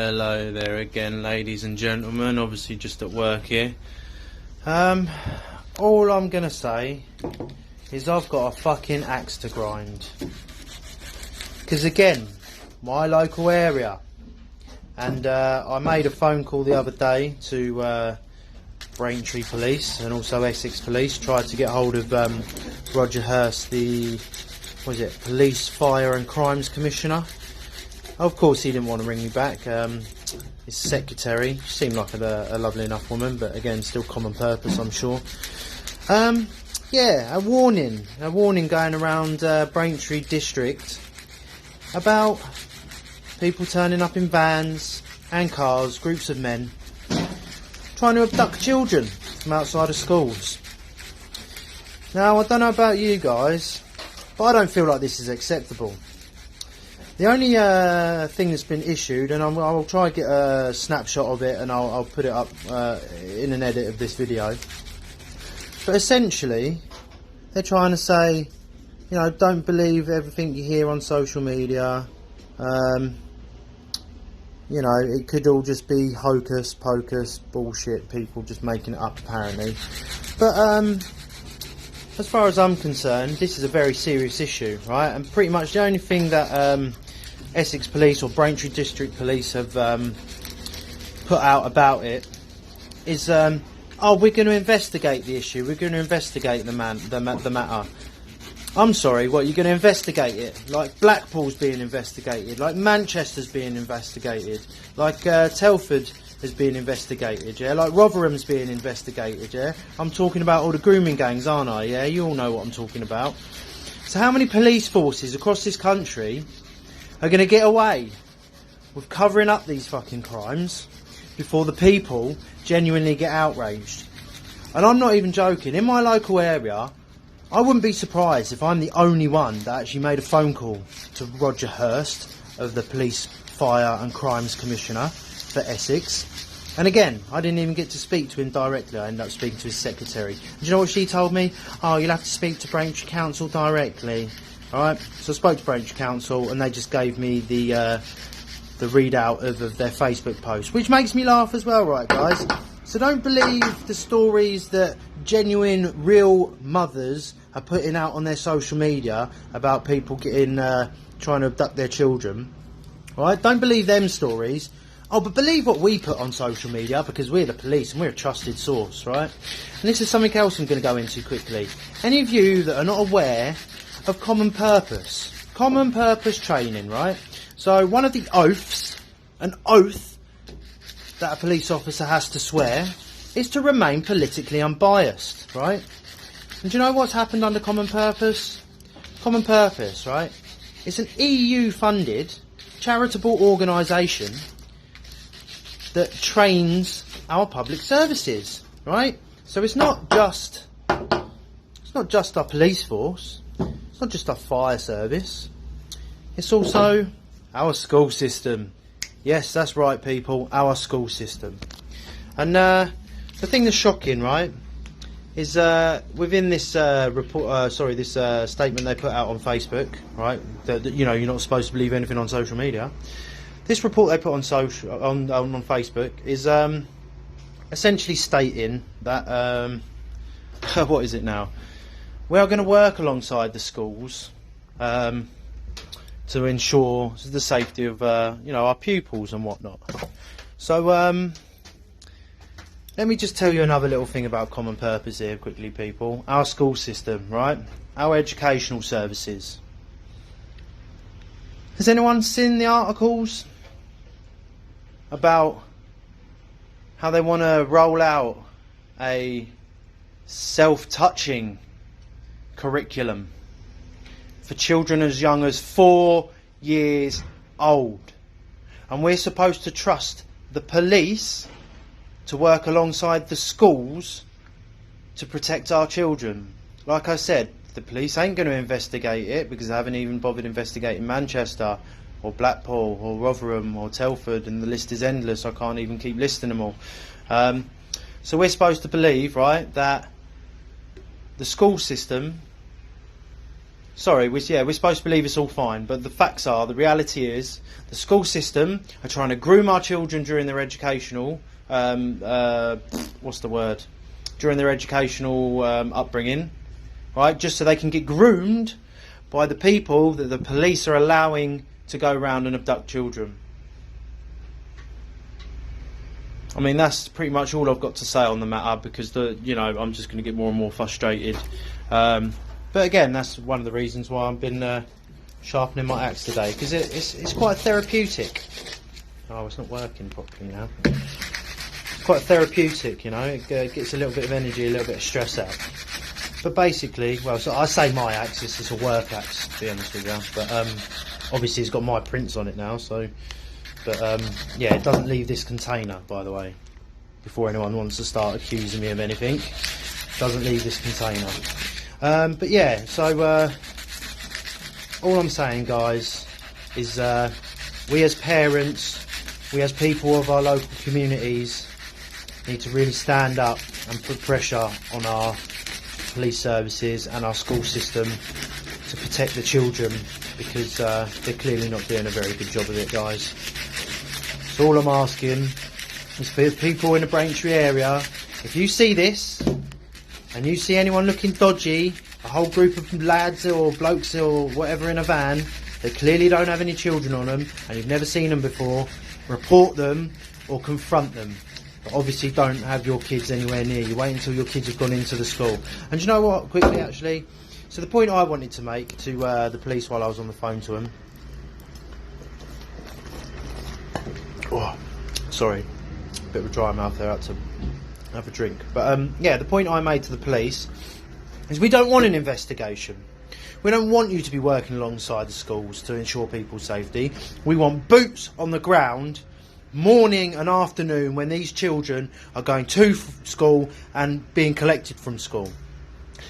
Hello there again, ladies and gentlemen. Obviously just at work here. All I'm gonna say is I've got a fucking axe to grind. Because again, my local area, and I made a phone call the other day to Braintree Police and also Essex Police, tried to get hold of Roger Hurst, the Police, Fire and Crimes Commissioner. Of course he didn't want to ring me back. His secretary seemed like a lovely enough woman, but again still common purpose, I'm sure. Yeah, a warning going around Braintree district about people turning up in vans and cars, groups of men, trying to abduct children from outside of schools. Now, I don't know about you guys, but I don't feel like this is acceptable. The only thing that's been issued, and I'll try and get a snapshot of it and I'll put it up in an edit of this video, but essentially they're trying to say, you know, don't believe everything you hear on social media. You know, it could all just be hocus pocus bullshit, people just making it up apparently. But as far as I'm concerned, this is a very serious issue, right? And pretty much the only thing that Essex Police or Braintree District Police have put out about it is, oh, we're going to investigate the issue, we're going to investigate the matter. I'm sorry, what, you're going to investigate it? Like Blackpool's being investigated, like Manchester's being investigated, like Telford is being investigated, yeah? Like Rotherham's being investigated, yeah? I'm talking about all the grooming gangs, aren't I? Yeah, you all know what I'm talking about. So how many police forces across this country are going to get away with covering up these fucking crimes before the people genuinely get outraged? And I'm not even joking. In my local area, I wouldn't be surprised if I'm the only one that actually made a phone call to Roger Hurst of the Police, Fire and Crimes Commissioner for Essex. And again, I didn't even get to speak to him directly. I ended up speaking to his secretary. And do you know what she told me? Oh, you'll have to speak to Braintree Council directly. Alright, so I spoke to Braintree Council and they just gave me the readout of their Facebook post, which makes me laugh as well, right guys? So don't believe the stories that genuine, real mothers are putting out on their social media about people getting trying to abduct their children. Alright, don't believe them stories. Oh, but believe what we put on social media, because we're the police and we're a trusted source, right? And this is something else I'm going to go into quickly. Any of you that are not aware of common purpose training, right? So one of the oaths, an oath that a police officer has to swear, is to remain politically unbiased, right? And do you know what's happened under Common Purpose? Common Purpose, right? It's an EU-funded charitable organisation that trains our public services, right? So it's not just our police force, it's not just our fire service, it's also our school system. Yes, that's right, people, our school system. And the thing that's shocking, right, is within this this statement they put out on Facebook, right, that you know, you're not supposed to believe anything on social media. This report they put on Facebook is essentially stating that what is it now? We are going to work alongside the schools to ensure the safety of you know, our pupils and whatnot. So let me just tell you another little thing about Common Purpose here quickly, people. Our school system, right? Our educational services. Has anyone seen the articles about how they want to roll out a self-touching curriculum for children as young as 4 years old? And we're supposed to trust the police to work alongside the schools to protect our children. Like I said, the police ain't going to investigate it because they haven't even bothered investigating Manchester or Blackpool or Rotherham or Telford, and the list is endless. I can't even keep listing them all. So we're supposed to believe, right, that the school system Sorry, we're supposed to believe it's all fine, but the facts are, the reality is, the school system are trying to groom our children during their educational, during their educational upbringing, right? Just so they can get groomed by the people that the police are allowing to go around and abduct children. I mean, that's pretty much all I've got to say on the matter, because I'm just going to get more and more frustrated. But again, that's one of the reasons why I've been sharpening my axe today, because it's quite therapeutic. Oh, it's not working properly now. It's quite therapeutic, it gets a little bit of energy, a little bit of stress out. But basically, well, so I say my axe, it's a work axe, to be honest with you. But obviously it's got my prints on it now, so... But yeah, it doesn't leave this container, by the way, before anyone wants to start accusing me of anything. It doesn't leave this container. But yeah, so all I'm saying, guys, is we as parents, we as people of our local communities, need to really stand up and put pressure on our police services and our school system to protect the children, because they're clearly not doing a very good job of it, guys. So all I'm asking is for people in the Braintree area, if you see this and you see anyone looking dodgy, a whole group of lads or blokes or whatever in a van that clearly don't have any children on them and you've never seen them before, report them or confront them. But obviously don't have your kids anywhere near you. Wait until your kids have gone into the school. And you know what, quickly actually, so the point I wanted to make to the police while I was on the phone to them... Oh, sorry, bit of a dry mouth there, I had to have a drink. But yeah, the point I made to the police is we don't want an investigation. We don't want you to be working alongside the schools to ensure people's safety. We want boots on the ground morning and afternoon when these children are going to school and being collected from school.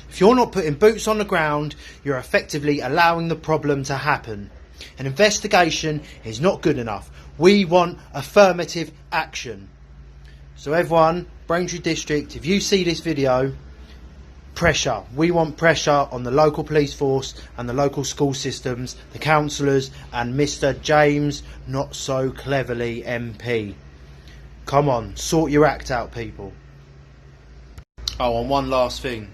If you're not putting boots on the ground, you're effectively allowing the problem to happen. An investigation is not good enough. We want affirmative action. So everyone, Braintree District, if you see this video, pressure. We want pressure on the local police force and the local school systems, the councillors and Mr. James Not So Cleverly MP. Come on, sort your act out, people. Oh, and one last thing.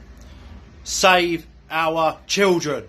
Save our children.